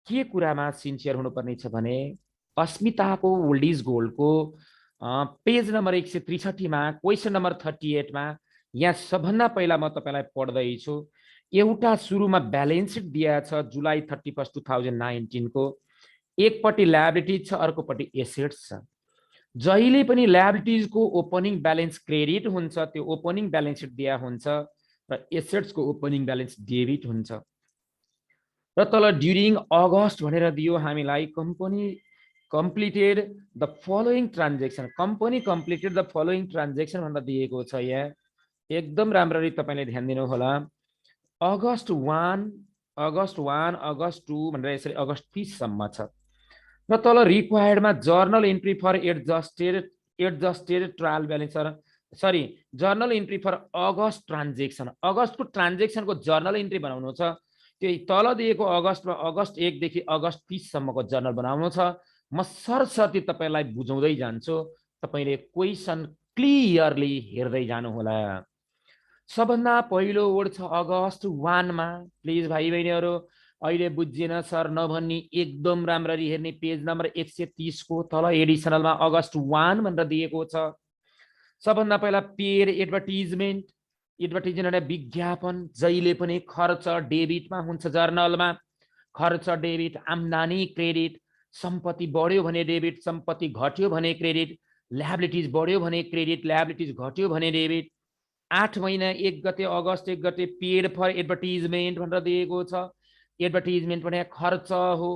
के कुरामा सिन्सियर हुनुपर्ने छ भने अस्मिताको ओल्ड इज गोल्डको पेज नम्बर 163 मा क्वेसन नम्बर 38 मा यहाँ सबभन्दा पहिला म तपाईलाई पढ्दैछु। एउटा सुरुमा ब्यालेन्स सिट दिएको छ जुलाई 31 2019 को। एकपट्टि लायबिलिटिज छ, अर्कोपट्टि एसेट्स छ। जहिले पनि लायबिलिटिजको ओपनिङ ब्यालेन्स क्रेडिट हुन्छ, त्यो ओपनिङ ब्यालेन्स सिट दिया हुन्छ, र एसेट्सको ओपनिङ ब्यालेन्स डेबिट हुन्छ। र तल ड्युरिङ अगस्त भनेर दियो हामीलाई company completed the following transaction, company completed the following transaction भनेर दिएको छ। यहाँ एकदम राम्ररी तपाईले ध्यान दिनु होला। अगस्त 1, अगस्त 1, अगस्त 2 भनेर यसरी अगस्त 30 सम्म छ। र तल रिक्वायर्डमा journal entry for adjusted trial balance, sorry journal entry for August transaction, अगस्तको ट्रान्जेक्सनको जर्नल एन्ट्री बनाउनु छ। त्यो तल दिएको अगस्तमा अगस्त 1 देखि अगस्त 30 सम्मको जर्नल बनाउनु छ। म सरसर्ती तपाईलाई बुझाउँदै जान्छु, तपाईले क्वेसन क्लियरली हेर्दै जानु होला। सबभन्दा पहिलो वर्ड छ अगस्त 1 मा। प्लिज भाइ बहिनीहरू अहिले बुझिएन सर नभन्नी एकदम राम्ररी हेर्ने। पेज नम्बर 130 को तल एडिसनलमा अगस्त 1 भनेर दिएको छ। सबभन्दा पहिला पेड एडभर्टिजमेन्ट, एडभर्टिजमेन्ट विज्ञापन जहिले पनि खर्च डेबिटमा हुन्छ। जर्नलमा खर्च डेबिट, आम्दानी क्रेडिट, सम्पत्ति बढ्यो भने डेबिट, सम्पत्ति घट्यो भने क्रेडिट, ल्याबिलिटिज बढ्यो भने क्रेडिट, ल्याबिलिटिज घट्यो भने डेबिट। 8 महिना 1 गते अगस्त 1 गते पेड फर एडभर्टिजमेन्ट भनेर दिएको छ। एडभर्टिजमेन्ट भने खर्च हो,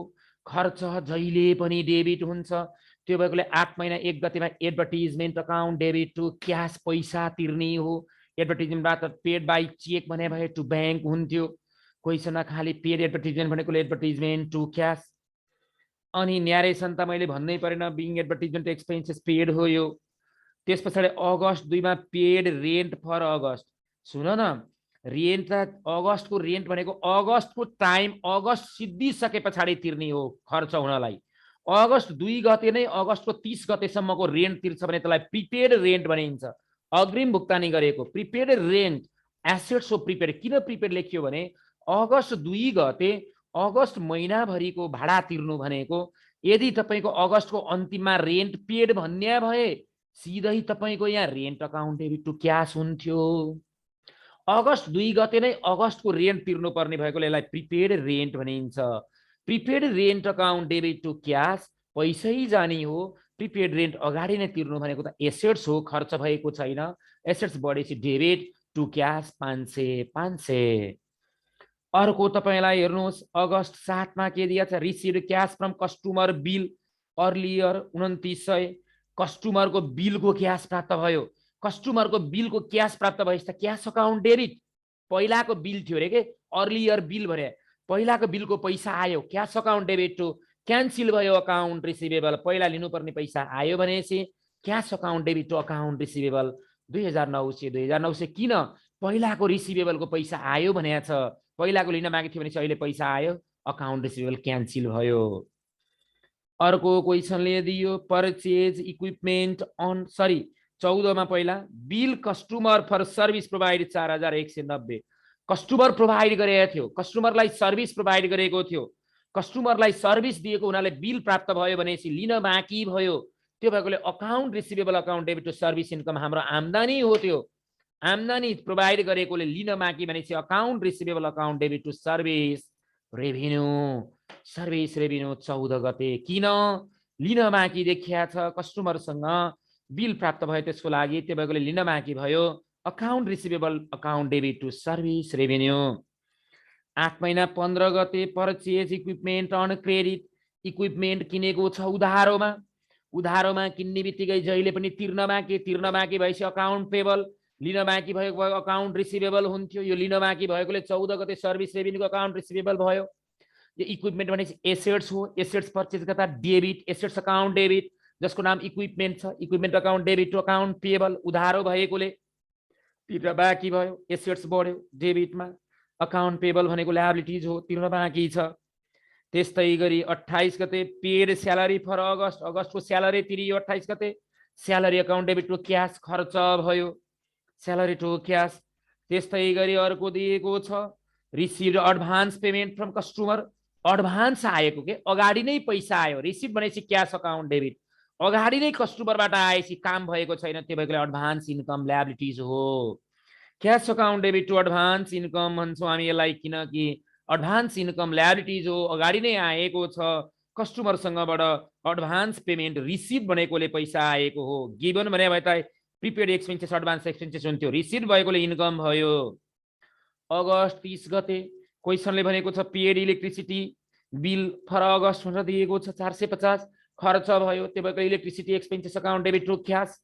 खर्च जहिले पनि डेबिट हुन्छ। त्यो भएकोले 8 महिना 1 गतेमा advertisement account debit to cash, पैसा तिर्ने हो। एडभर्टिजमेन्टबाट पेड बाई चेक भने भए टु ब्याङ्क हुन्थ्यो। क्वेसनमा खाली पेड एडभर्टिजमेन्ट भनेको एडभर्टिजमेन्ट टु क्यास। अनि न्यारेसन त मैले भन्नै परेन, बिङ एडभर्टिजमेन्ट एक्सपेन्सेस पेड हो यो। त्यस पछाडि अगस्त 2 मा पेड रेन्ट फर अगस्त। सुन न, रेन्ट त अगस्तको रेन्ट भनेको अगस्तको टाइम अगस्त सिद्धिसके पछाडि तिर्ने हो खर्च हुनलाई। अगस्त 2 गते नै अगस्तको 30 गतेसम्मको रेन्ट तिर्छ भने त्यसलाई प्रिपेड रेन्ट भनिन्छ, अग्रिम भुक्तानी गरेको। प्रिपेड रेन्ट एसेट्स हो। प्रिपेड किन प्रिपेड लेखियो भने अगस्त 2 गते अगस्त महिनाभरिको भाडा तिर्नु भनेको, यदि तपाईको अगस्तको अन्तिममा रेन्ट पेड भन्ने भए सिधै तपाईको यहाँ rent account debit to cash हुन्थ्यो। अगस्त 2 गते नै अगस्तको रेन्ट तिर्नुपर्ने भएकोले यसलाई प्रिपेड रेन्ट भनिन्छ। Prepaid rent account debit to cash पैसै जाने हो। प्रिपेड रेन्ट अगाडि नै तिर्नु भनेको त एसेट्स हो, खर्च भएको छैन। एसेट्स बढेपछि डेबिट टु क्यास 500। अर्को तपाईलाई हेर्नुहोस् अगस्त 7 मा के दिया छ, received cash from customer bill earlier 2900। कस्टमरको बिलको क्यास प्राप्त भयो। कस्टमरको बिलको क्यास प्राप्त भएपछि त क्यास अकाउन्ट डेबिट। पहिलाको बिल थियो रे के, अर्लियर बिल भने पहिलाको बिलको पैसा आयो, cash account debit to cancel भयो अकाउन्ट रिसिभेबल। पहिला लिनुपर्ने पैसा आयो भनेपछि cash account debit to account receivable 2900 किन? पहिलाको रिसिभेबलको पैसा आयो भनेको छ, पहिलाको लिन मागेको थियो भनेपछि अहिले पैसा आयो, अकाउन्ट रिसिभेबल क्यान्सिल भयो। अर्को क्वेसनले दियो परचेज इक्विपमेन्ट अन, सरी 14 मा पहिला bill customer for service provide 4190। Customer provide गरेको थियो, कस्टमरलाई सर्भिस प्रोभाइड गरेको थियो, कस्टमरलाई सर्भिस दिएको हुनाले बिल प्राप्त भयो भनेपछि लिन बाँकी भयो। त्यो भएकोले account receivable account debit to service income हाम्रो आम्दानी हो। त्यो आम्दानी प्रोभाइड गरेकोले लिन बाँकी भनेपछि account receivable account debit to service revenue. Service revenue 14 गते किन? लिन बाँकी देखिया छ, कस्टमरसँग बिल प्राप्त भयो त्यसको लागि, त्यो भएकोले लिन बाँकी भयो। Account receivable account debit to service revenue. 8 महिना 15 गते purchase equipment on credit. Equipment किनेको छ उधारोमा। उधारोमा किन्ने बित्तिकै जहिले पनि तिर्न बाँकी भएपछि अकाउन्ट पेबल, लिन बाँकी भएको अकाउन्ट रिसिभेबल हुन्थ्यो। यो लिन बाँकी भएकोले 14 गते सर्भिस रेभिन्यूको अकाउन्ट रिसिभेबल भयो। यो इक्विपमेन्ट भनेपछि एसेट्स हो। एसेट्स परचेज गर्दा डेबिट, एसेट्स अकाउन्ट डेबिट, जसको नाम इक्विपमेन्ट छ। Equipment account debit to account payable, उधारो भएकोले तिर्न बाँकी भयो, एसेट्स बढ्यो डेबिटमा। अकाउन्ट पेबल भनेको ल्याबिलिटिज हो, तिर्न बाँकी छ। त्यस्तै गरी 28 गते पेड स्यालेरी फर अगस्त, अगस्तको स्यालेरी तिरियो 28 गते। Salary account debit to cash खर्च भयो, स्यालेरी टु क्यास। त्यस्तै गरी अर्को दिएको छ received advance payment from customer. Advance आएको के अगाडि नै पैसा आयो, रिसिभ भनेपछि क्यास अकाउन्ट डेबिट, अगाडि नै कस्टमरबाट आएपछि काम भएको छैन, त्यो भएकोले एडभान्स इन्कम ल्याबिलिटिज हो। Cash account debit to advance income भन्छौँ हामी यसलाई, किनकि एडभान्स इन्कम ल्याबिलिटिज हो, अगाडि नै आएको छ, कस्टमरसँगबाट एडभान्स पेमेन्ट, रिसिभ भनेकोले पैसा आएको हो, गिभन भने भए त प्रिपेड एक्सपेन्सेस एडभान्स एक्सपेन्सेस हुन्थ्यो, रिसिभ भएकोले इन्कम भयो। अगस्त 30 गते क्वेसनले भनेको छ paid electricity bill for August भनेर दिएको छ 450 खर्च भयो, त्यो भएको electricity expenses account debit to cash.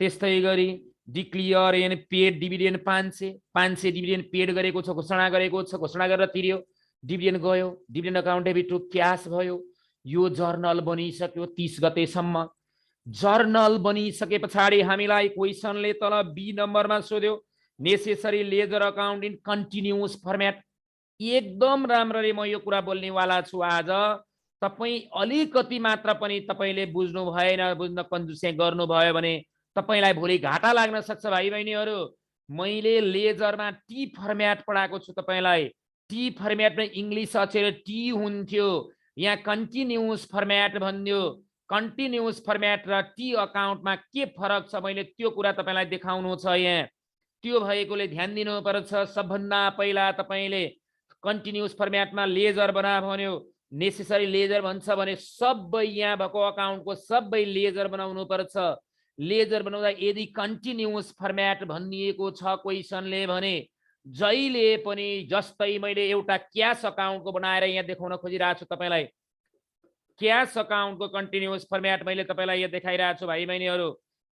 त्यस्तै गरी declare and paid dividend 500 dividend paid गरेको छ, घोषणा गरेको छ, घोषणा गरेर तिर्यो, डिभिडेन्ड गयो, dividend account debit to cash भयो। यो जर्नल बनिसक्यो 30 गतेसम्म। जर्नल बनिसके पछाडि हामीलाई क्वेसनले तल बी नम्बरमा सोध्यो necessary laser account in continuous format. एकदम राम्ररी म यो कुरा बोल्नेवाला छु आज। तपाईँ अलिकति मात्र पनि तपाईँले बुझ्नु भएन, बुझ्न कन्जुस्याइ गर्नुभयो भने तपाईलाई भोलि घाटा लाग्न सक्छ भाइ बहिनीहरू। मैले लेजरमा टी फर्मेट पढाएको छु तपाईलाई। टी फर्मेटमा इङ्ग्लिस अक्षर टी हुन्थ्यो, यहाँ कन्टिन्युअस फर्मेट भन्यो। कन्टिन्युअस फर्मेट र टी अकाउन्टमा के फरक छ मैले त्यो कुरा तपाईलाई देखाउनु छ यहाँ। त्यो भएकोले ध्यान दिनुपर्छ। सबभन्दा पहिला तपाईले कन्टिन्युअस फर्मेटमा लेजर बना भन्यो, नेसेसरी लेजर भन्छ भने सबै यहाँ भएको अकाउन्टको सबै लेजर बनाउनु पर्छ। लेजर बनाउँदा यदि कन्टिन्युअस फर्मेट भनिएको छ क्वेसनले भने जहिले पनि, जस्तै मैले एउटा क्यास अकाउन्टको बनाएर यहाँ देखाउन खोजिरहेको छु तपाईलाई, क्यास अकाउन्टको कन्टिन्युअस फर्मेट मैले तपाईलाई यहाँ देखाइरहेको छु भाइ बहिनीहरू,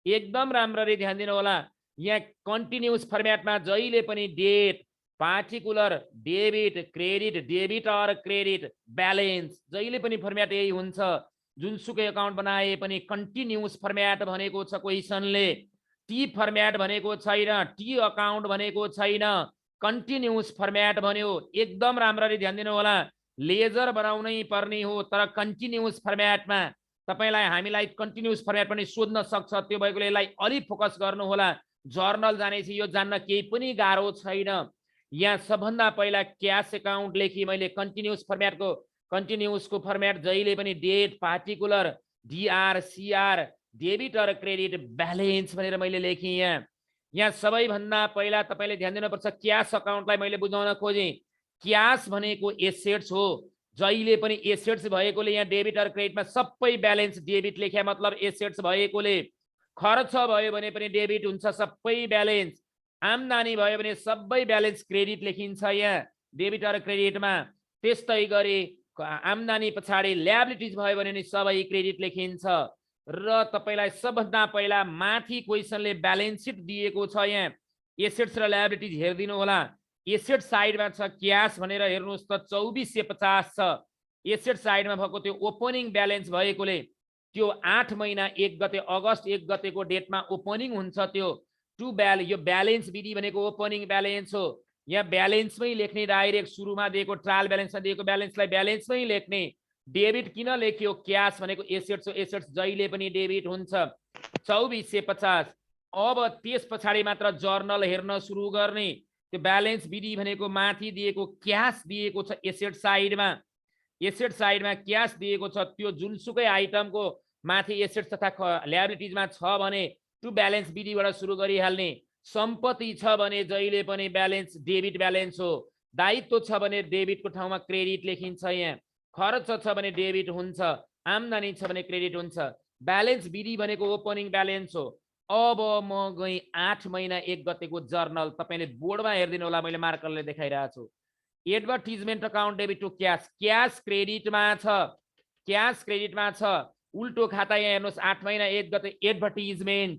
एकदम राम्ररी ध्यान दिनु होला। यहाँ कन्टिन्युअस फर्मेटमा जहिले पनि date, particular, debit, credit, debit or credit, balance, जहिले पनि फर्मेट यही हुन्छ। जुनसुकै अकाउन्ट बनाए पनि कन्टिन्युअस फर्मेट भनेको छ क्वेसनले, टी फर्मेट भनेको छैन, टी अकाउन्ट भनेको छैन, कन्टिन्युअस फर्मेट भन्यो। एकदम राम्ररी ध्यान दिनु होला। लेजर बनाउनै पर्ने हो, तर कन्टिन्युअस फर्मेटमा तपाईलाई हामीलाई कन्टिन्युअस फर्मेट पनि सोध्न सक्छ, त्यो भएकोले यसलाई अलि फोकस गर्नु होला। जर्नल जानेपछि यो जान्न केही पनि गाह्रो छैन। यहाँ सबभन्दा पहिला क्यास अकाउन्ट लेखी मैले, कन्टिन्युअस फर्मेटको कन्टिन्युअसको फर्मेट जहिले पनि date, particular, DR, CR, debit or credit, balance भनेर मैले लेखेँ। यहाँ सबैभन्दा पहिला तपाईले ध्यान दिनुपर्छ, क्यास अकाउन्टलाई मैले बुझाउन खोजेँ। क्यास भनेको एसेट्स हो, जहिले पनि एसेट्स भएकोले यहाँ डेबिट अर क्रेडिटमा सबै ब्यालेन्स डेबिट लेखे, मतलब एसेट्स भएकोले। खर्च भयो भने पनि डेबिट हुन्छ सबै ब्यालेन्स, आम्दानी भयो भने सबै ब्यालेन्स क्रेडिट लेखिन्छ यहाँ डेबिट अर क्रेडिटमा। त्यस्तै गरी आम्दानी पछाडि ल्याबिलिटिज भयो भने सबै क्रेडिट लेखिन्छ। र तपाईलाई सबभन्दा पहिला माथि क्वेसनले ब्यालेन्स सिट दिएको छ, यहाँ एसेट्स र ल्याबिलिटिज हेरिदिनु होला। एसेट साइडमा छ क्यास भनेर हेर्नुहोस् त 2450 छ। एसेट साइडमा भएको त्यो ओपनिङ ब्यालेन्स भएकोले त्यो 8 महिना 1 गते अगस्त 1 गतेको डेटमा ओपनिङ हुन्छ त्यो टु यो ब्यालेन्स विधि भनेको ओपनिङ ब्यालेन्स हो। यहाँ ब्यालेन्समै लेख्ने, डाइरेक्ट सुरुमा दिएको ट्रायल ब्यालेन्समा दिएको ब्यालेन्सलाई ब्यालेन्समै लेख्ने। डेबिट किन लेख्यो? क्यास भनेको एसेट्स हो, एसेट्स जहिले पनि डेबिट हुन्छ। 2450। अब त्यस पछाडि मात्र जर्नल हेर्न सुरु गर्ने। त्यो ब्यालेन्स विधि भनेको माथि दिएको क्यास दिएको छ एसेट साइडमा, एसेट साइडमा क्यास दिएको छ, त्यो जुनसुकै आइटमको माथि एसेट्स तथा ल्याबिलिटिजमा छ भने टु ब्यालेन्स विधिबाट सुरु गरिहाल्ने। सम्पत्ति छ भने जहिले पनि ब्यालेन्स डेबिट ब्यालेन्स हो। दायित्व छ भने डेबिटको ठाउँमा क्रेडिट लेखिन्छ यहाँ। खर्च छ भने डेबिट हुन्छ, आम्दानी छ भने क्रेडिट हुन्छ। ब्यालेन्स विधि भनेको ओपनिङ ब्यालेन्स हो। अब म गएँ 8 महिना 1 गतेको जर्नल, तपाईले बोर्डमा हेरिदिनु होला, मैले मार्करले देखाइरहेको छु। Advertisement account debit to cash, cash क्रेडिटमा छ, क्यास क्रेडिटमा छ। उल्टो खाता यहाँ हेर्नुहोस्, 8 महिना 1 गते एडभर्टिजमेन्ट,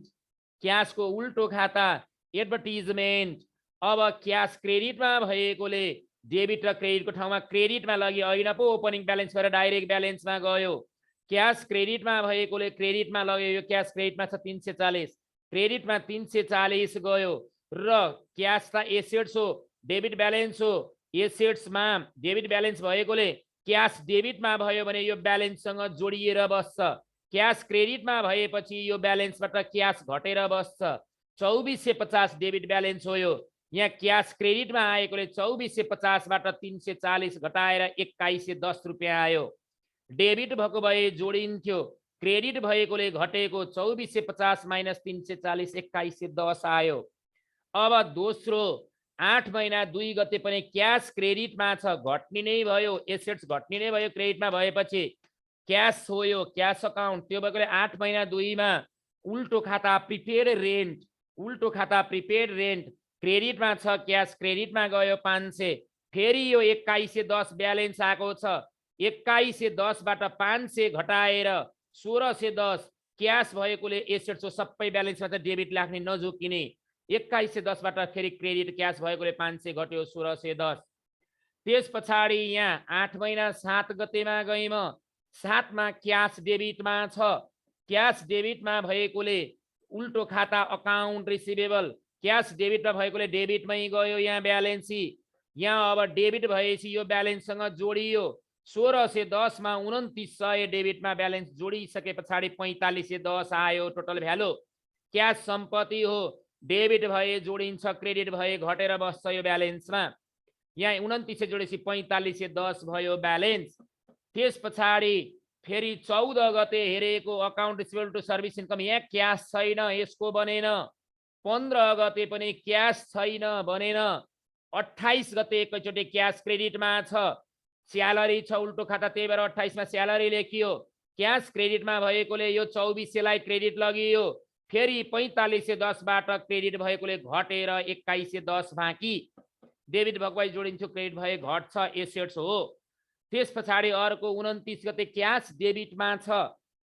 क्यासको उल्टो खाता एडभर्टिजमेन्ट। अब क्यास क्रेडिटमा भएकोले डेबिट र क्रेडिटको ठाउँमा क्रेडिटमा लग्यो, होइन पो ओपनिङ ब्यालेन्स भएर डाइरेक्ट ब्यालेन्समा गयो। क्यास क्रेडिटमा भएकोले क्रेडिटमा लग्यो, यो क्यास क्रेडिटमा छ 340, क्रेडिटमा 340 गयो। र क्यास त एसेट्स हो, डेबिट ब्यालेन्स हो, एसेट्समा डेबिट ब्यालेन्स भएकोले क्यास डेबिटमा भयो भने यो ब्यालेन्ससँग जोडिएर बस्छ। क्यास क्रेडिटमा भएपछि यो ब्यालेन्सबाट क्यास घटेर बस्छ। 2450 डेबिट ब्यालेन्स हो यो। यहाँ क्यास क्रेडिटमा आएकोले 2450 बाट 340 घटाएर 2110 रुपियाँ आयो। डेबिट भएको भए जोडिन्थ्यो, क्रेडिट भएकोले घटेको 2450 माइनस 340 2110 आयो। अब दोस्रो 8 महिना 2 गते पनि क्यास क्रेडिटमा छ, घट्ने नै भयो, एसेट्स घट्ने नै भयो क्रेडिटमा भएपछि। क्यास हो यो क्यास अकाउन्ट, त्यो भएकोले 8 महिना 2 मा उल्टो खाता प्रिपेड रेन्ट, उल्टो खाता प्रिपेड रेन्ट क्रेडिटमा छ, क्यास क्रेडिटमा गयो 500। फेरि यो 2110 ब्यालेन्स आएको छ, 2110 बाट 500 घटाएर 1610 क्यास भएकोले एसेट्स हो, सबै ब्यालेन्समा चाहिँ डेबिट लाग्ने नझुकिने। 2110 बाट फेरि क्रेडिट क्यास भएकोले 500 घट्यो 1610। त्यस पछाडि यहाँ 8 महिना 7 गतेमा गइम, 7 मा क्यास डेबिटमा छ, क्यास डेबिटमा भएकोले उल्टो खाता अकाउन्ट रिसिभेबल, क्यास डेबिटमा भएकोले डेबिटमै गयो यहाँ ब्यालेन्स। यहाँ अब डेबिट भएपछि यो ब्यालेन्ससँग जोडियो, 1610 मा 2900 डेबिटमा ब्यालेन्स जोडिसके पछाडि 4510 आयो टोटल भ्यालु। क्यास सम्पत्ति हो, डेबिट भए जोडिन्छ, क्रेडिट भए घटेर बस्छ यो ब्यालेन्समा। यहाँ 2900 जोडेपछि 4510 भयो ब्यालेन्स। त्यस पछाडि फेरि 14 गते हेरेको account receivable to service income, यहाँ क्यास छैन, यसको बनेन। 15 गते पनि क्यास छैन, बनेन। 28 गते एकैचोटि क्यास क्रेडिटमा छ, स्यालेरी छ उल्टो खाता, त्यही भएर 28 मा स्यालेरी लेखियो, क्यास क्रेडिटमा भएकोले यो 2400 लाई क्रेडिट लगियो। फेरि 4510 बाट क्रेडिट भएकोले घटेर 2110 बाँकी। डेबिट भएको भए जोडिन्थ्यो, क्रेडिट भए घट्छ, एसेट्स हो। त्यस पछाडि अर्को 29 गते क्यास डेबिटमा छ,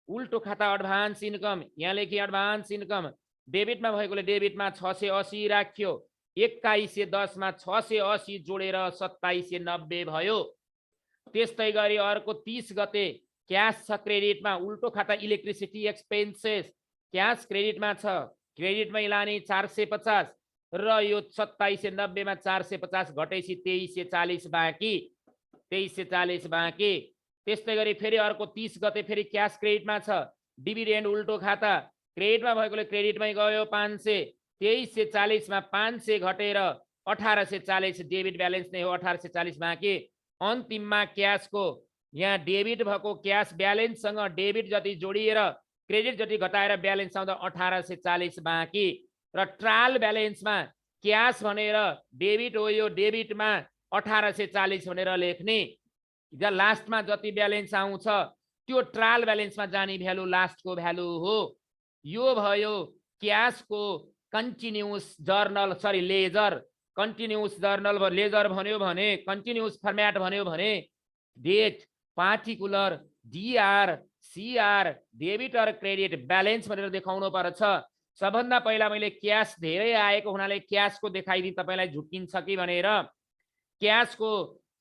उल्टो खाता एडभान्स इन्कम, यहाँ लेखि एडभान्स इन्कम, डेबिटमा भएकोले डेबिटमा 680 राख्यो, 2110 मा 680 जोडेर 2790 भयो। त्यस्तै गरी अर्को 30 गते क्यास छ क्रेडिटमा, उल्टो खाता इलेक्ट्रिसिटी एक्सपेन्सेस, क्यास क्रेडिटमा छ, क्रेडिटमै लाने 450 र यो 2790 मा 450 घटेपछि 2340 बाँकी, 2340 बाँकी। त्यस्तै गरी फेरि अर्को 30 गते फेरि क्यास क्रेडिटमा छ, डिभिडेन्ड उल्टो खाता, क्रेडिटमा भएकोले क्रेडिटमै गयो 500, 2340 मा 500 घटेर 1840 डेबिट ब्यालेन्स नै हो, 1840 बाँकी। अन्तिममा क्यासको यहाँ डेबिट भएको क्यास ब्यालेन्ससँग डेबिट जति जोडिएर क्रेडिट जति घटाएर ब्यालेन्स आउँदा 1840 बाँकी। र ट्रायल ब्यालेन्समा क्यास भनेर डेबिट हो, यो डेबिटमा 1840 भनेर लेख्ने। लास्टमा जति ब्यालेन्स आउँछ त्यो ट्रायल ब्यालेन्समा जाने भ्यालु लास्टको भ्यालु हो। यो भयो क्यासको continuous journal, sorry ledger. Continuous journal ledger भन्यो भने, कन्टिन्युस फर्म्याट भन्यो भने date, particular, DR, CR, debit र क्रेडिट ब्यालेन्स भनेर देखाउनु पर्छ। सबभन्दा पहिला मैले क्यास धेरै आएको हुनाले क्यासको देखाइदिएँ तपाईलाई झुकिन्छ कि भनेर। क्यासको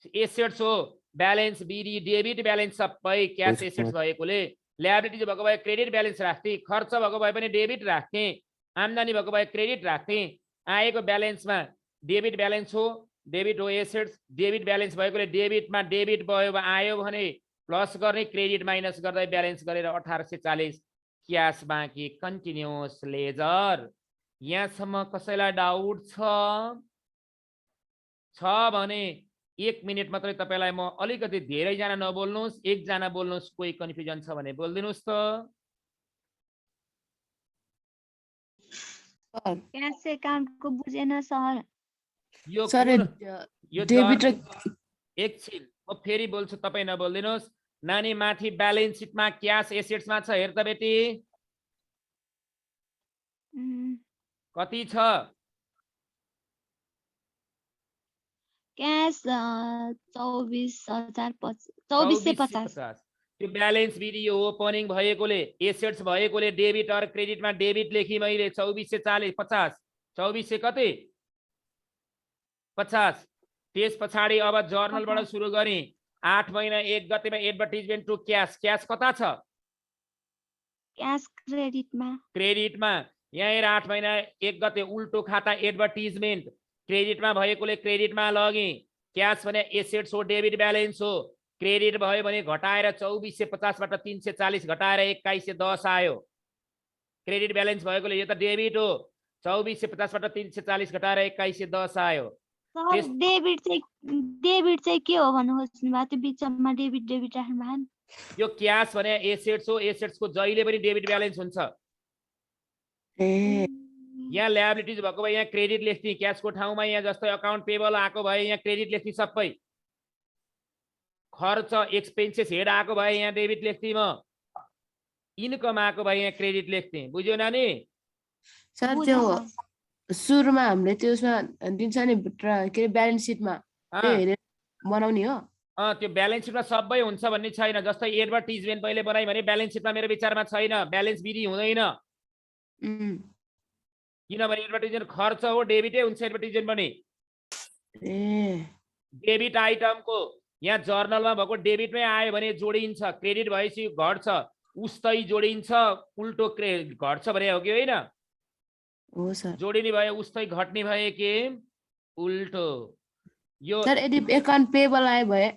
एसेट्स हो, ब्यालेन्स बिडी, डेबिट ब्यालेन्स सबै क्यास एसेट्स भएकोले, ल्याबिलिटी भएको भए क्रेडिट ब्यालेन्स राख्थे, खर्च भएको भए पनि डेबिट राख्थे, आम्दानी भएको भए क्रेडिट राख्थे। आएको ब्यालेन्समा डेबिट ब्यालेन्स हो, डेबिट हो एसेट्स, डेबिट ब्यालेन्स भएकोले डेबिटमा डेबिट भयो आयो भने प्लस गर्ने, क्रेडिट माइनस गर्दै ब्यालेन्स गरेर 1840 क्यास बाँकी, कन्टिन्युस लेजर। यहाँसम्म कसैलाई डाउट छ भने 1 मिनेट मात्रै तपाईलाई म अलिकति धेरैजना नबोल्नुहोस्, एकजना बोल्नुहोस्, कोही कन्फ्युजन छ भने बोल्दिनुहोस् त। क्यास अकाउन्टको बुझेन सर। यो डेबिट एकछिन म फेरि बोल्छु, तपाई नबोल्दिनुहोस्। नानी माथि ब्यालेन्स सिटमा क्यास एसेट्समा छ, हेर त बेटी कति छ? क्यास 2450। त्यो ब्यालेन्स भिडियो ओपनिङ भएकोले एसेट्स भएकोले डेबिट र क्रेडिटमा डेबिट लेखी मैले 2440 50, 2400 कति 50। त्यस पछाडि अब जर्नलबाट सुरु गरे। 8 महिना 1 गतेमा एडभर्टाइजमेन्ट टु क्यास, क्यास कता छ? क्यास क्रेडिटमा। क्रेडिटमा यहाँ हेर 8 महिना 1 गते उल्टो खाता एडभर्टाइजमेन्ट क्रेडिटमा भएकोले क्रेडिटमा लगे। क्यास भने एसेट्स हो, डेबिट ब्यालेन्स हो, क्रेडिट भयो भने घटाएर 2450 बाट 340 घटाएर 2110 आयो। क्रेडिट ब्यालेन्स भएकोले यो त डेबिट हो, 2450 बाट 340 घटाएर 2110 आयो। सर त्यस- डेबिट चाहिँ के हो भन्नु खोज्नु भएको त्यो बिचमा डेबिट राख्नु भएको नि यो क्यास भने एसेट्स हो, एसेट्सको जहिले पनि डेबिट ब्यालेन्स हुन्छ। ए यहाँ ल्याबिलिटिज भएको भए यहाँ क्रेडिट लेख्ने, क्यासको ठाउँमा यहाँ जस्तै अकाउन्ट पेबल आएको भए यहाँ क्रेडिट लेख्ने, सबै खर्च एक्सपेन्सेस हेड आएको भए यहाँ डेबिट लेख्ने, म इन्कम आएको भए यहाँ क्रेडिट लेख्ने। बुझ्यो नानी? सर बुझेँ त्यो सर। सुरुमा हामीले त्यो उसमा दिन्छ नि के अरे ब्यालेन्स सिटमा त्यो अँ, हेरेर बनाउने हो। त्यो ब्यालेन्स सिटमा सबै हुन्छ भन्ने छैन। जस्तै एडभर्टिजमेन्ट मैले बनाएँ भने ब्यालेन्स सिटमा मेरो विचारमा छैन, ब्यालेन्स विधि हुँदैन। किनभने एडभर्टिजमेन्ट खर्च हो, डेबिटै हुन्छ एडभर्टिजमेन्ट पनि। ए डेबिट आइटमको यहाँ जर्नलमा भएको डेबिटमै आयो भने जोडिन्छ, क्रेडिट भएपछि घट्छ, उस्तै जोडिन्छ, उल्टो घट्छ भने हो कि होइन? हो सर। जोडिने भए उस्तै, घट्ने भए के उल्टो। यो सर यदि एकाउन्ट पेबल आयो भए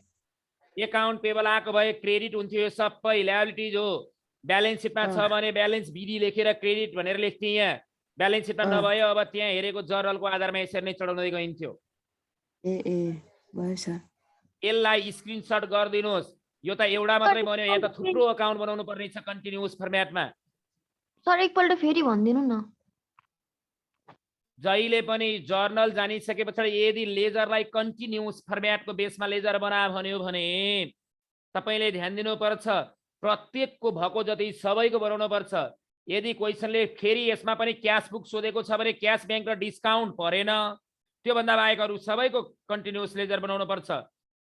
एकाउन्ट पेबल आएको भए क्रेडिट हुन्थ्यो, यो सबै ल्याबिलिटिज हो। ब्यालेन्स सिटमा छ भने ब्यालेन्स विधि लेखेर क्रेडिट भनेर लेख्थे। यहाँ ब्यालेन्स सिटमा नभयो, अब त्यहाँ हेरेको जर्नलको आधारमा यसरी नै चढाउँदै गइन्थ्यो। ए ए भयो सर। यसलाई स्क्रिनसट गरिदिनुहोस्। यो त एउटा मात्रै बन्यो, यहाँ त थुप्रो अकाउन्ट बनाउनु पर्ने छ कन्टिन्युअस फर्म्याटमा। सर एकपल्ट फेरि भनिदिनु न। जहिले पनि जर्नल जानिसके पछाडि यदि लेजरलाई कन्टिन्युअस फर्म्याटको बेसमा लेजर बना भन्यो भने तपाईले ध्यान दिनुपर्छ, प्रत्येकको भएको जति सबैको बनाउनु पर्छ। यदि क्वेसनले फेरि यसमा पनि क्यास बुक सोधेको छ भने क्यास ब्याङ्क र डिस्काउन्ट परेन, त्योभन्दा बाहेक अरू सबैको कन्टिन्युअस लेजर बनाउनु पर्छ।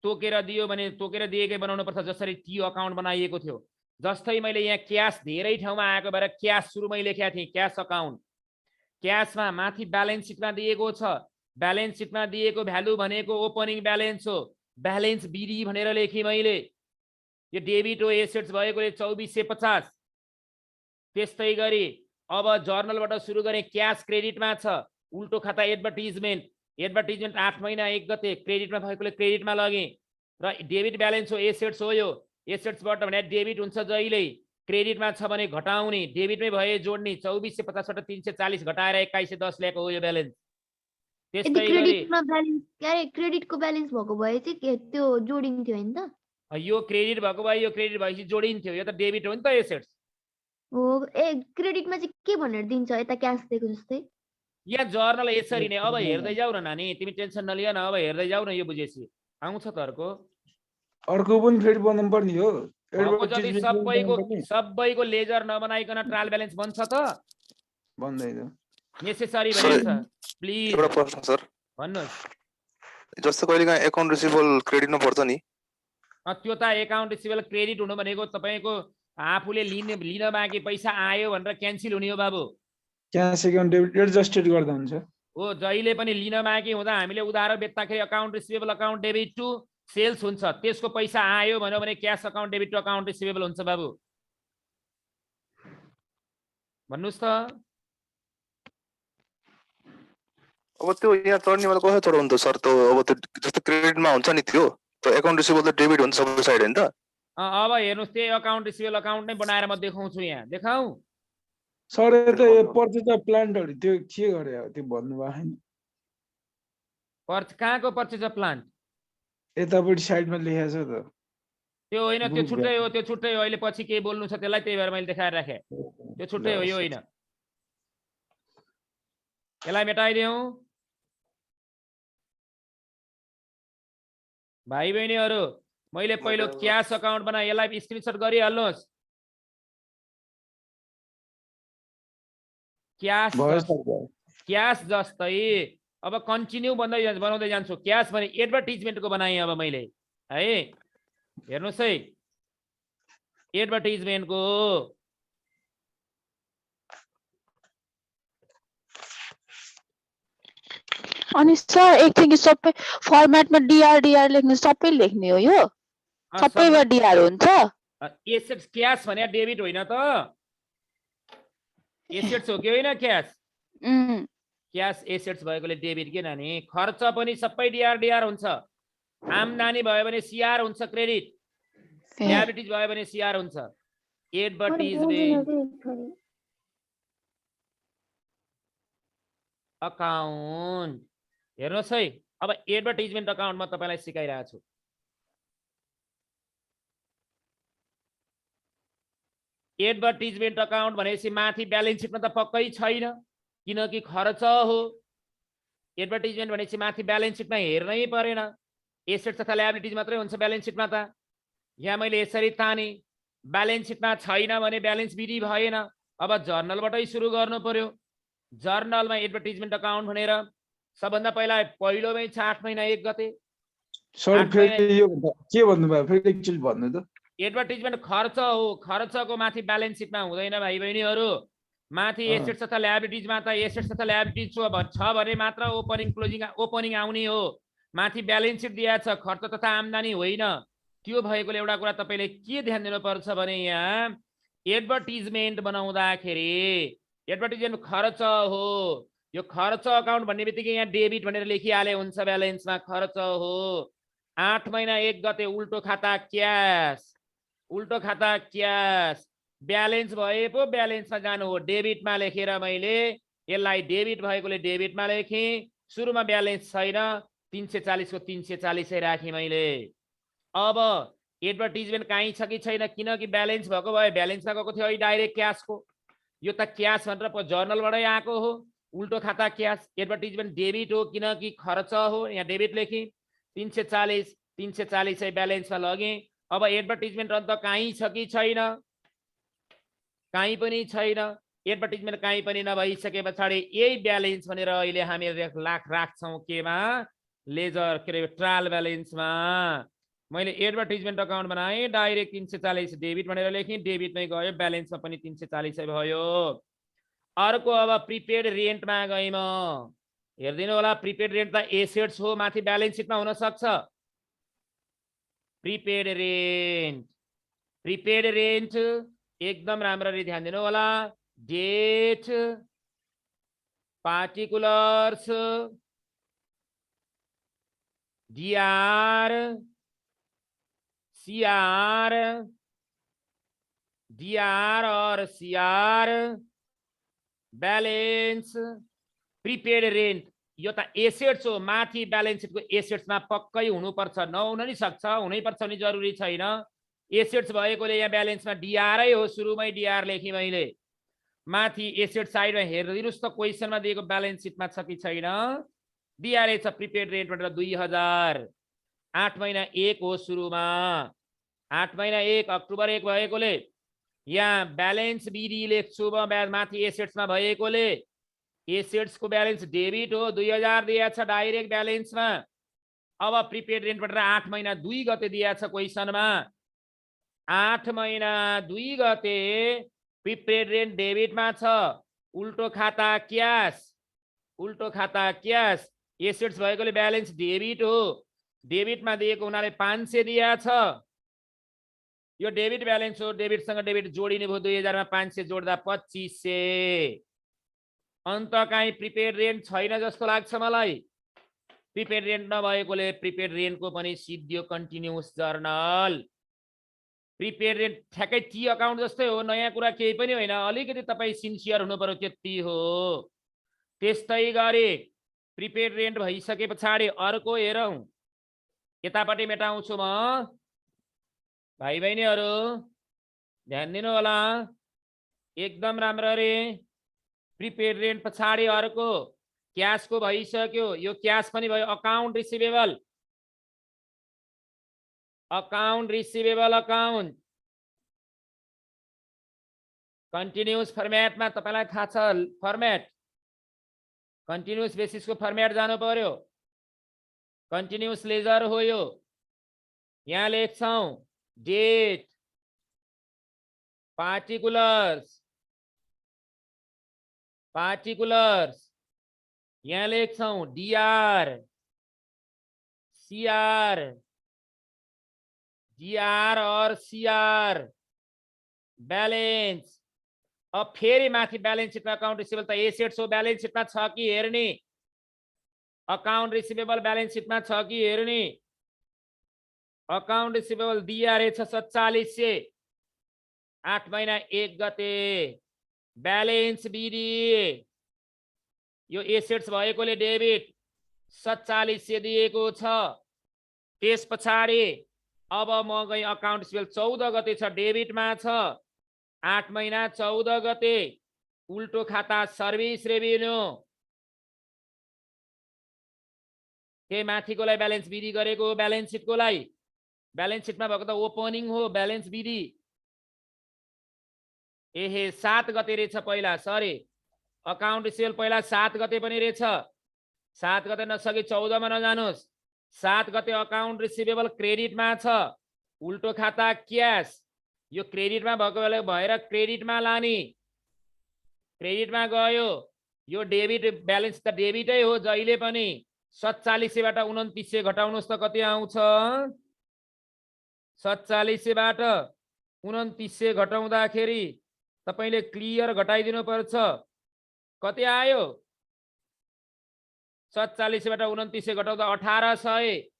तोकेर दियो भने तोकेर दिएकै बनाउनु पर्छ, जसरी टी अकाउन्ट बनाइएको थियो। जस्तै मैले यहाँ क्यास धेरै ठाउँमा आएको भएर क्यास सुरुमै लेखेको थिएँ, क्यास अकाउन्ट। क्यासमा माथि ब्यालेन्स सिटमा दिएको छ, ब्यालेन्स सिटमा दिएको भ्यालु भनेको ओपनिङ ब्यालेन्स हो, ब्यालेन्स बिडी भनेर लेखेँ मैले। यो डेबिट हो, एसेट्स भएकोले 2450। त्यस्तै गरी अब जर्नलबाट सुरु गरेँ, क्यास क्रेडिटमा छ, उल्टो खाता एडभर्टिजमेन्ट, एडभर्टिजमेन्ट 8 महिना 1 गते क्रेडिटमा भएकोले क्रेडिटमा लगेँ। र डेबिट ब्यालेन्स हो, एसेट्स हो। यो एसेट्सबाट भने डेबिट हुन्छ जहिले, क्रेडिटमा छ भने घटाउने, डेबिटमै भए जोड्ने। 2450 बाट 340 घटाएर 2110 ल्याएको हो यो ब्यालेन्स। यदि त्यस्तै गरी क्रेडिटमा ब्यालेन्स क्रेडिटको ब्यालेन्स भएको भए चाहिँ त्यो जोडिन्थ्यो हैन त? यो क्रेडिट भएको भए यो क्रेडिट भएपछि जोडिन्थ्यो, यो त डेबिट हो नि त एसेट्स। हो क्रेडिटमा चाहिँ के भनेर दिन्छ यता क्यास दिएको जस्तै? यहाँ जर्नल यसरी नै। अब हेर्दै जाऊ न नानी, तिमी टेन्सन नलिए न, अब हेर्दै जाऊ न। यो बुझेपछि आउँछ त अर्को पनि फेरि बनाउनु पर्ने हो। भएको जति एडभर्टिजमेन्ट सबैको लेजर नबनाइकन ट्रायल ब्यालेन्स बन्छ त? बन्दैन। नेसेसरी सर, भनेछ। प्लिज एउटा प्रश्न सर, भन्नुहोस्। जस्तो कहिलेकाहीँ एकाउन्ट रिसिभेबल क्रेडिटमा पर्छ नि, त्यो त एकाउन्ट रिसिभेबल क्रेडिट हुनु भनेको तपाईँको आफूले लिन बाँकी पैसा आयो भनेर क्यान्सिल हुने हो बाबु। क्यास एकाउन्ट डेबिट एडजस्टेड गर्दा हुन्छ। हो, जहिले पनि लिन बाँकी हुँदा हामीले उधारो बेच्दाखेरि account receivable account debit to sales हुन्छ, त्यसको पैसा आयो भन्यो भने cash account debit to account receivable हुन्छ बाबु। भन्नुहोस् त। अब त्यो यहाँ चढ्नेवाला कसरी चढाउनु त सर? त्यो अब त्यो जस्तो क्रेडिटमा हुन्छ नि, त्यो एकाउन्ट रिसिभेबल त डेबिट हुन्छ सबै साइड हैन त? अब हेर्नुहोस्, त्यही अकाउन्ट रिसिभेबल अकाउन्ट नै बनाएर म देखाउँछु। यहाँ देखाऊ सर यता पर्चेज अफ प्लान्टहरु त्यो के गरे हो त्यो भन्नु भएको छैन। कहाँको पर्चेज अफ प्लान्ट? यतापट्टि साइडमा लेखेको छ त। त्यो होइन, त्यो छुट्टै हो, त्यो छुट्टै हो। अहिले पछि केही बोल्नु छ त्यसलाई, त्यही भएर मैले देखाएर राखेँ। त्यो छुट्टै हो, यो होइन। यसलाई मेटाइदिउँ। भाइ बहिनीहरू, मैले पहिलो क्यास अकाउन्ट बनाएँ, यसलाई स्क्रिनसट गरिहाल्नुहोस्। क्यास जस्तै अब कन्टिन्यू बनाउँदै जान्छु। क्यास भने एडभर्टिजमेन्टको बनाएँ अब मैले है। हेर्नुहोस् है, एडभर्टिजमेन्टको अनि सर एकछिन कि सबै फर्मेटमा डिआर लेख्ने, सबै लेख्ने हो यो? सबैमा डिआर हुन्छ? एसेट्स क्यास भने डेबिट होइन त? एसेट्स हो कि होइन क्यास? क्यास एसेट्स भएकोले डेबिट के नानी। खर्च पनि सबै डिआर हुन्छ। आम्दानी भयो भने सिआर हुन्छ क्रेडिट, ल्याबिलिटिज भयो भने सिआर हुन्छ। Advertisement account. हेर्नुहोस् है, अब एडभर्टाइजमेन्ट अकाउन्ट म तपाईलाई सिकाइरहेको छु। एडभर्टाइजमेन्ट अकाउन्ट भनेपछि माथि ब्यालेन्स सिटमा त पक्कै छैन, किनकि खर्च हो। एडभर्टाइजमेन्ट भनेपछि माथि ब्यालेन्स सिटमा हेर्नै परेन, एसेट तथा लायबिलिटिज मात्रै हुन्छ ब्यालेन्स सिटमा त। यहाँ मैले यसरी ताने, ब्यालेन्स सिटमा छैन भने ब्यालेन्स विधि भएन। अब जर्नलबाटै सुरु गर्नु पर्यो। जर्नलमा एडभर्टाइजमेन्ट अकाउन्ट भनेर सबभन्दा पहिलोमै छ 8 महिना 1 गते। सर 8 महिना फेरि यो के भन्नुभयो, फेरि एकचोटि भन्नु त। एडभर्टाइजमेन्ट खर्च हो, खर्चको माथि ब्यालेन्स सिटमा हुँदैन भाइ बहिनीहरू। माथि एसेट्स तथा लायबिलिटिजमा त एसेट्स तथा लायबिलिटिज छ भने मात्र ओपनिङ आउने हो। माथि ब्यालेन्स सिट दिएको छ, खर्च तथा आम्दानी होइन। त्यो भएकोले एउटा कुरा तपाईले के ध्यान दिनुपर्छ भने यहाँ एडभर्टाइजमेन्ट बनाउँदाखेरि एडभर्टाइजमेन्ट खर्च हो। यो खर्च अकाउन्ट भन्ने बित्तिकै यहाँ डेबिट भनेर लेखिहाले हुन्छ, ब्यालेन्समा खर्च हो। 8 महिना 1 गते उल्टो खाता क्यास, उल्टो खाता क्यास। ब्यालेन्स भए पो ब्यालेन्समा जानु हो, डेबिटमा लेखेर मैले यसलाई डेबिट भएकोले डेबिटमा लेखेँ। सुरुमा ब्यालेन्स छैन, 340 को 340 राखेँ मैले। अब एडभर्टाइजमेन्ट कहीँ छ कि छैन, किनकि ब्यालेन्स भएको भए ब्यालेन्समा गएको थियो, डाइरेक्ट क्यासको। यो त क्यास भनेर जर्नलबाटै आएको हो, उल्टो खाता क्यास। एडभर्टाइजमेन्ट डेबिट हो किनकि खर्च हो, यहाँ डेबिट लेखेँ। 340 ब्यालेन्समा लगेँ। अब एडभर्टाइजमेन्ट अन्त कहीँ छ कि छैन, कहीँ पनि छैन। एडभर्टाइजमेन्ट कहीँ पनि नभइसके पछाडि यही ब्यालेन्स भनेर अहिले हामी राख्छौँ केमा, लेजर के अरे ट्रायल ब्यालेन्समा। मैले एडभर्टाइजमेन्ट अकाउन्ट बनाएँ, डाइरेक्ट 340 डेबिट भनेर लेखेँ, डेबिटमै गयो, ब्यालेन्समा पनि 340 भयो। अर्को अब प्रिपेड रेन्टमा गएँ म। हेरिदिनु होला, प्रिपेड रेन्ट त एसेट्स हो, माथि ब्यालेन्स सिटमा हुन सक्छ। प्रिपेड रेन्ट, प्रिपेड रेन्ट एकदम राम्ररी ध्यान दिनु होला। Date, particulars, DR, CR, DR और सीआर, बैलेंस, प्रिपेड रेन्ट। यो त एसेट्स हो, माथि ब्यालेन्स सिटको एसेट्समा पक्कै हुनुपर्छ, नहुन नि सक्छ, हुनैपर्छ भने जरुरी छैन। एसेट्स भएकोले यहाँ ब्यालेन्समा डीआरै हो, सुरुमै डीआर लेखेँ मैले। माथि एसेट साइडमा हेरिदिनुस् त क्वेसनमा दिएको ब्यालेन्स सिटमा छ कि छैन। डीआरए छ प्रिपेड रेन्ट भनेर 2000। 8 महिना 1 हो सुरुमा, 8 महिना 1 अक्टोबर 1 भएकोले यहाँ ब्यालेन्स विधि लेख्छु म। माथि एसेट्समा भएकोले एसेट्सको ब्यालेन्स डेबिट हो, 2000 दिएको छ डाइरेक्ट ब्यालेन्समा। अब प्रिपेड रेन्ट भनेर 8 महिना 2 गते दिएको छ क्वेसनमा। 8 महिना 2 गते प्रिपेड रेन्ट डेबिटमा छ, उल्टो खाता क्यास, उल्टो खाता क्यास। एसेट्स भएकोले ब्यालेन्स डेबिट हो, डेबिटमा दिएको हुनाले 500 दिएको छ। यो डेबिट ब्यालेन्स हो, डेबिटसँग डेबिट जोडिने भयो, 2000 मा 500 जोड्दा 2500। अन्त कहीँ प्रिपेड रेन्ट छैन जस्तो लाग्छ मलाई। प्रिपेड रेन्ट नभएकोले प्रिपेड रेन्टको पनि सिद्धियो कन्टिन्युअस जर्नल। प्रिपेड रेन्ट ठ्याक्कै टी अकाउन्ट जस्तै हो, नयाँ कुरा केही पनि होइन, अलिकति तपाईँ सिन्सियर हुनु पर्यो, त्यति हो। त्यस्तै गरी प्रिपेड रेन्ट भइसके पछाडि अर्को हेरौँ, यतापट्टि मेटाउँछु म। भाइ बहिनीहरू ध्यान दिनु होला एकदम राम्ररी। प्रिपेड रेन्ट पछाडि अर्को क्यासको भइसक्यो, यो क्यास पनि भयो। Account receivable, account receivable account continuous फर्मेटमा तपाईलाई थाहा छ फर्मेट, कन्टिन्युअस बेसिसको फर्मेट जानु पर्यो। कन्टिन्युअस लेजर हो यो। यहाँ लेख्छौं डेट, पार्टिकुलर्स, पार्टिकुलर्स। यहाँ लेख्छौं डीआर, सीआर, डीआर और सीआर, बैलेंस। अब फेरि माथि ब्यालेन्स सिटमा अकाउन्ट रिसिभेबल त एसेट्स हो, ब्यालेन्स सिटमा छ कि हेर्ने। अकाउन्ट रिसिभेबल ब्यालेन्स सिटमा छ कि हेर्ने। अकाउन्ट रिसिभेबल डीआरए छ 4700, 8 महिना 1 गते। ब्यालेन्स विधि यो एसेट्स भएकोले डेबिट 4700 दिएको छ। त्यस पछाडि अब म गएँ अकाउन्ट रिसिभेबल 14 गते छ, डेबिटमा छ। 8 महिना 14 गते उल्टो खाता सर्भिस रेभिन्यू के माथिकोलाई ब्यालेन्स विधि गरेको ब्यालेन्स सिटकोलाई ब्यालेन्स सिटमा भएको त ओपनिङ हो ब्यालेन्स विधि। एहे 7 गते रहेछ पहिला, सरी अकाउन्ट रिसिभेबल पहिला 7 गते पनि रहेछ। 7 गते नसके 14 मा नजानुस्। 7 गते अकाउन्ट रिसिभेबल क्रेडिटमा छ, उल्टो खाता क्यास। यो क्रेडिटमा भएको बेला भएर क्रेडिटमा लाने, क्रेडिटमा गयो। यो डेबिट ब्यालेन्स त डेबिटै हो जहिले पनि। 4700 बाट 2900 घटाउनुस् त कति आउँछ? 4700 बाट 2900 घटाउँदाखेरि तपाईले क्लियर घटाइदिनु पर्छ। कति आयो? 4700 बाट 2900 घटाउँदा 1800।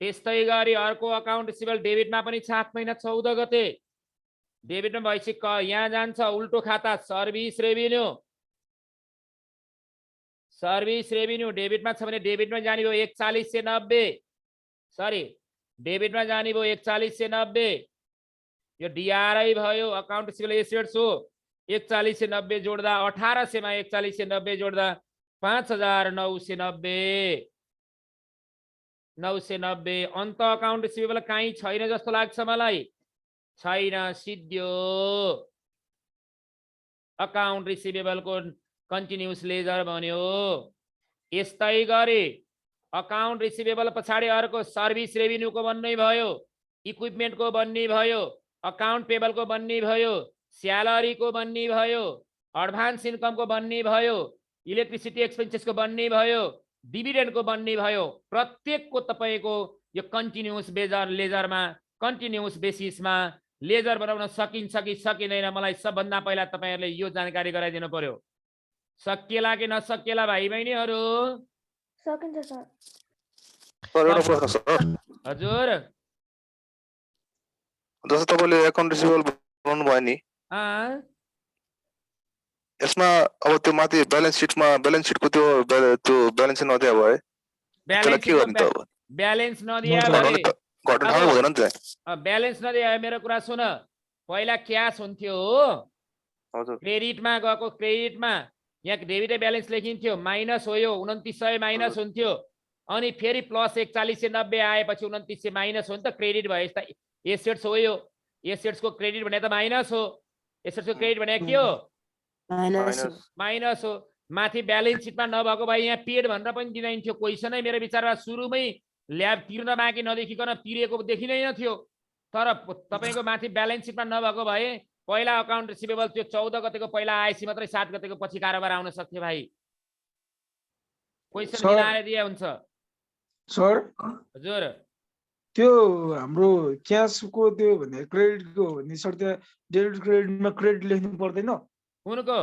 त्यस्तै गरी अर्को अकाउन्ट रिसिभेबल डेबिटमा पनि 7 महिना 14 गते डेबिटमा भएपछि यहाँ जान्छ उल्टो खाता सर्भिस रेभिन्यू। सर्भिस रेभिन्यू डेबिटमा छ भने डेबिटमा जाने भयो 4190, सरी डेबिटमा जाने भयो 4190। यो डिआरआई भयो, अकाउन्ट रिसिभेबल एसेट्स हो। 4190 जोड्दा 1800 मा 4190 जोड्दा 5990। 990 अन्त अकाउन्ट रिसिभेबल कहीँ छैन जस्तो लाग्छ मलाई। छैन, सिद्धियो। अकाउन्ट रिसिभेबलको कन्टिन्युस लेजर बन्यो। यस्तै गरी अकाउन्ट रिसिभेबल पछाडि अर्को सर्भिस रेभिन्यूको बन्नै भयो, इक्विपमेन्टको बन्ने भयो, अकाउन्ट पेबलको बन्ने भयो, स्यालेरीको बन्ने भयो, एडभान्स इन्कमको बन्ने भयो, इलेक्ट्रिसिटी एक्सपेन्सेसको बन्ने भयो, डिभिडेन्डको बन्ने भयो। प्रत्येकको तपाईको यो कन्टिन्युस लेजरमा कन्टिन्युस बेसिसमा लेजर बनाउन सकिन्छ कि सकिँदैन, मलाई सबभन्दा पहिला तपाईहरुले यो जानकारी गराइदिनु पर्यो। सकिएला कि नसकिएला भाइ बहिनीहरु? सकिन्छ सर। सर एउटा प्रश्न सर। हजुर। जस्तो तपाईले अकाउन्ट रिसिभेबल बनाउनु भयो नि, यसमा अब त्यो माथि ब्यालेन्स सिटको त्यो ब्यालेन्स नदिया भयो, त्यसलाई के गर्ने त अब? ब्यालेन्स नदिया भए घटाउनु हुँदैन नि त? ब्यालेन्स नदिया मेरो कुरा सुन। पहिला क्यास हुन्थ्यो हो, हजुर। क्रेडिटमा गएको, क्रेडिटमा यहाँ डेबिट ब्यालेन्स लेखिन्थ्यो, माइनस हो यो 2900 माइनस हुन्थ्यो। अनि फेरि प्लस 4190 आएपछि 2900 माइनस हो नि त, क्रेडिट भयो। यस्ता एसेट्स हो यो, एसेट्सको क्रेडिट भने त माइनस हो, एसेट्सको क्रेडिट भने के हो? माइनस हो। माथि ब्यालेन्स सिटमा नभएको भए यहाँ पेड भनेर पनि दिँदैनथ्यो। क्वेसनै मेरो विचारमा सुरुमै ल्याब तिर्न बाँकी नदेखिकन तिरेको देखिँदैन थियो। तर तपाईको माथि ब्यालेन्स सिटमा नभएको भए पहिला अकाउन्ट रिसिभेबल त्यो 14 गतेको पहिला आएपछि मात्रै 7 गतेको पछि कारोबार आउन सक्थ्यो भाइ। क्वेसन मिलाएर दिए हुन्छ सर। हजुर। त्यो हाम्रो क्यासको त्यो भने क्रेडिटको भन्ने सर, त्यहाँ डेबिट क्रेडिटमा क्रेडिट लेख्नु पर्दैन? उनको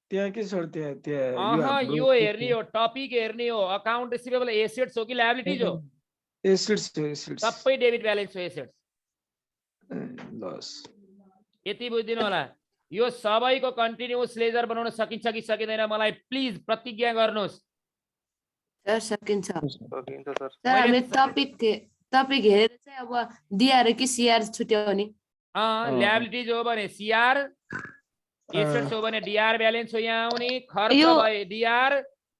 त्यहाँ के सर? त्यहाँ यो हेर्ने हो, टपिक हेर्ने हो। अकाउन्ट रिसिभेबल एसेट्स हो कि लायबिलिटीज हो? एसेट्स। सबै डेबिट ब्यालेन्स हो, एसेट्स। लस। यति बुझिदिनु होला। यो सबैको कन्टिन्युस लेजर बनाउन सकिन्छ कि सकिँदैन मलाई प्लिज प्रतिज्ञा गर्नुहोस्। सर सकिन्छ। सकिन्छ सर। सर हामीले टपिक हेरेर चाहिँ अब डिआर कि सिआर छुट्याउने। ल्याबिलिटीज हो भने सिआर, एसेट्स हो भने डिआर ब्यालेन्स हो यहाँ आउने। खर्च भए डिआर,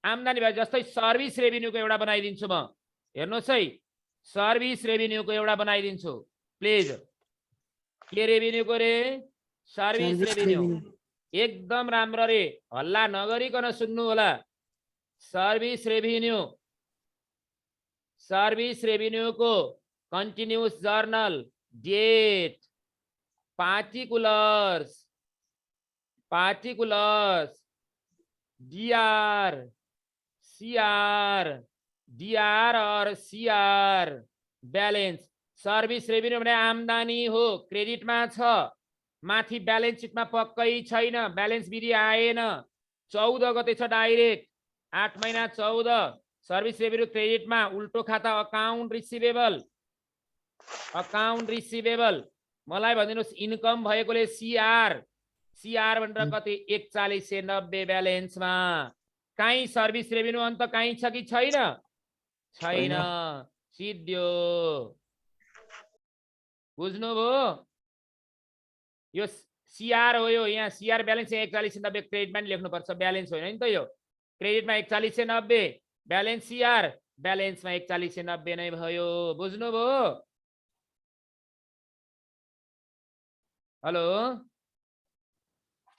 आम्दानी भए जस्तै सर्भिस रेभिन्यूको एउटा बनाइदिन्छु म। हेर्नुहोस् है, सर्भिस रेभिन्यूको एउटा बनाइदिन्छु प्लिज। के रेभिन्यूको रे? Service revenue. एकदम राम्रो रे, हल्ला नगरिकन सुन्नु होला। सर्भिस रेभिन्यूको continuous journal, date, particulars, DR, CR, DR और सीआर ब्यालेन्स। सर्भिस रेभिन्यू भने आम्दानी हो, क्रेडिटमा छ, माथि ब्यालेन्स सिटमा पक्कै छैन, ब्यालेन्स विधि आएन। 14 गते छ डाइरेक्ट, 8 महिना 14। सर्भिस रेभिन्यू क्रेडिटमा, उल्टो खाता अकाउन्ट रिसिभेबल। मलाई भनिदिनुहोस् इन्कम भएकोले सिआर, CR भनेर कति 4190 ब्यालेन्समा काहीँ सर्भिस रेभेन्यू अन्त काहीँ छ कि छैन छैन सिद्धियो बुझ्नुभयो यो CR हो यो यहाँ CR ब्यालेन्स 4190 क्रेडिटमा नि लेख्नुपर्छ ब्यालेन्स होइन नि त यो क्रेडिटमा 4190 ब्यालेन्स CR ब्यालेन्समा 4190 नै भयो बुझ्नुभयो हेलो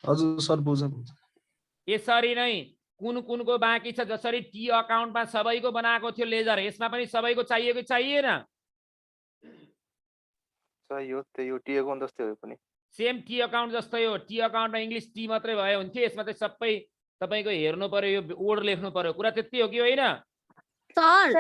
हजुर सर बुझेँ यसरी नै कुन कुनको बाँकी छ जसरी टी अकाउन्टमा सबैको बनाएको थियो लेजर यसमा पनि सबैको चाहियो कि चाहिएन चाहियो त्यही हो टी अकाउन्ट जस्तै हो पनि सेम टी अकाउन्ट जस्तै हो टी अकाउन्टमा इङ्ग्लिस टी मात्रै भयो हुन्थ्यो यसमा चाहिँ सबै तपाईँको हेर्नु पर्यो यो वर्ड लेख्नु पर्यो कुरा त्यति हो कि होइन सर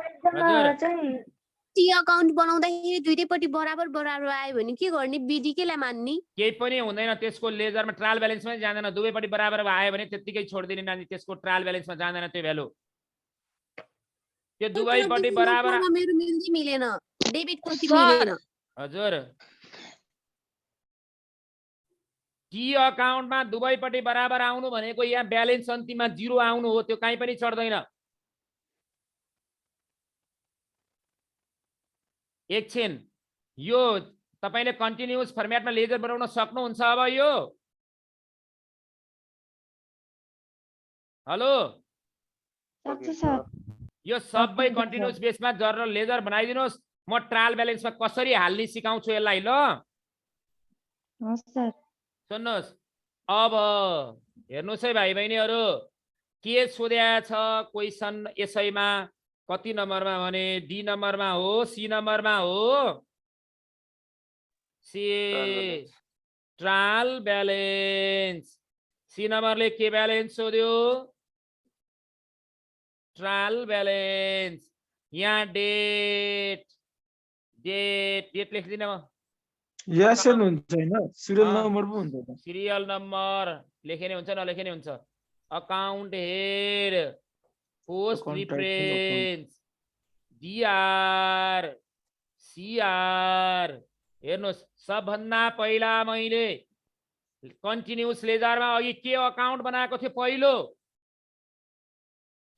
टी अकाउन्ट बनाउँदाखेरि दुईटैपट्टि बराबर बराबर आयो भने के गर्ने विधि केलाई मान्ने केही पनि हुँदैन त्यसको लेजरमा ट्रायल ब्यालेन्समै जाँदैन दुवैपट्टि बराबर आयो भने त्यत्तिकै छोडिदिने नानी त्यसको ट्रायल ब्यालेन्समा जाँदैन त्यो भ्यालु त्यो दुवैपट्टि बराबर मेरो मिल्दै मिलेन डेबिट कति मिलेन हजुर टी अकाउन्टमा दुवैपट्टि बराबर आउनु भनेको यहाँ ब्यालेन्स अन्तिममा 0 आउनु हो त्यो कहीँ पनि चढ्दैन एकछिन यो तपाईले कन्टिन्युअस फर्मेटमा लेजर बनाउन सक्नुहुन्छ अब यो हेलो यो सबै कन्टिन्युअस बेसमा जर लेजर बनाइदिनुहोस् म ट्रायल ब्यालेन्समा कसरी हाल्ने सिकाउँछु यसलाई ल सुन्नुहोस् अब हेर्नुहोस् है भाइ बहिनीहरू के सोधेको छ क्वेसन यसैमा कति नम्बरमा भने डी नम्बरमा हो सी नम्बरमा हो सी ट्रायल ब्यालेन्स सी नम्बरले के ब्यालेन्स सोध्यो ट्रायल ब्यालेन्स यहाँ डेट डेट डेट लेख्दिन म यासन हुन्छ हैन सिरियल नम्बर पो हुन्छ सिरियल नम्बर लेखेने हुन्छ नलेखेने हुन्छ account head post reference DR CR हेर्नुहोस् सबभन्दा पहिला मैले कन्टिन्युअस लेजरमा अघि के अकाउन्ट बनाएको थियो पहिलो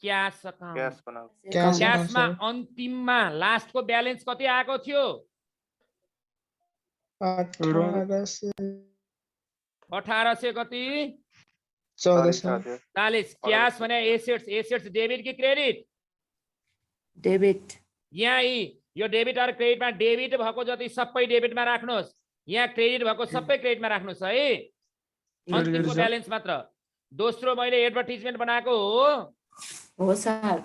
क्याश अकाउन्ट क्याशमा अन्तिममा लास्टको ब्यालेन्स कति आएको थियो 1800 कति 40 क्याश भने एसेट्स एसेट्स डेबिट कि क्रेडिट डेबिट यहाँ यो डेबिट और क्रेडिटमा डेबिट भएको जति सबै डेबिटमा राख्नुहोस् यहाँ क्रेडिट भएको सबै क्रेडिटमा राख्नुहोस् है अन्तिमको ब्यालेन्स मात्र दोस्रो मैले एडभर्टाइजमेन्ट बनाएको हो सर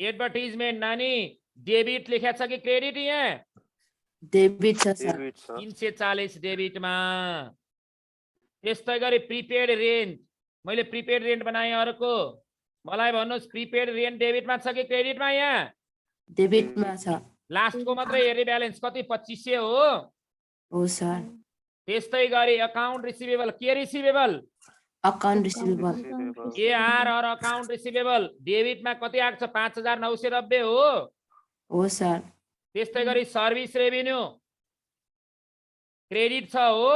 एडभर्टाइजमेन्ट नानी डेबिट लेखेको छ कि क्रेडिट यहाँ डेबिट छ सर 340 डेबिटमा त्यस्तै गरी प्रिपेड रेन्ट मैले प्रिपेड रेन्ट बनाएँ अर्को मलाई भन्नुहोस् प्रिपेड रेन्ट डेबिटमा छ कि क्रेडिटमा यहाँ डेबिटमा छ लास्टको मात्रै हेर्ने ब्यालेन्स कति 2500 हो सर त्यस्तै गरी अकाउन्ट रिसिभेबल के रिसिभेबल अकाउन्ट रिसिभेबल एआर और अकाउन्ट रिसिभेबल डेबिटमा कति आएको छ 5990 हो सर त्यस्तै गरी सर्भिस रेभेन्यू क्रेडिट छ हो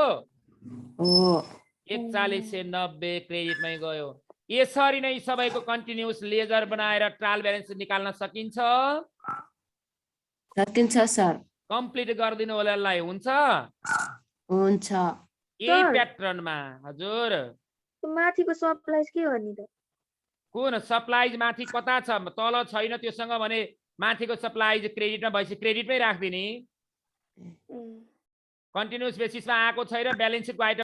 4190 क्रेडिटमै गयो यसरी नै सबैको कन्टिन्युअस लेजर बनाएर ट्रायल ब्यालेन्स निकाल्न सकिन्छ सर कम्प्लिट गरिदिनु होला यसलाई हुन्छ हुन्छ यही प्याटर्नमा हजुर माथिको सप्लाइज के हो नि त कुन सप्लाइज माथि कता छ तल छैन त्योसँग भने माथिको सप्लाइज क्रेडिटमा भएपछि क्रेडिटमै राख्दिने कन्टिन्युअस बेसिसमा आएको छैन ब्यालेन्स सिटको आइटम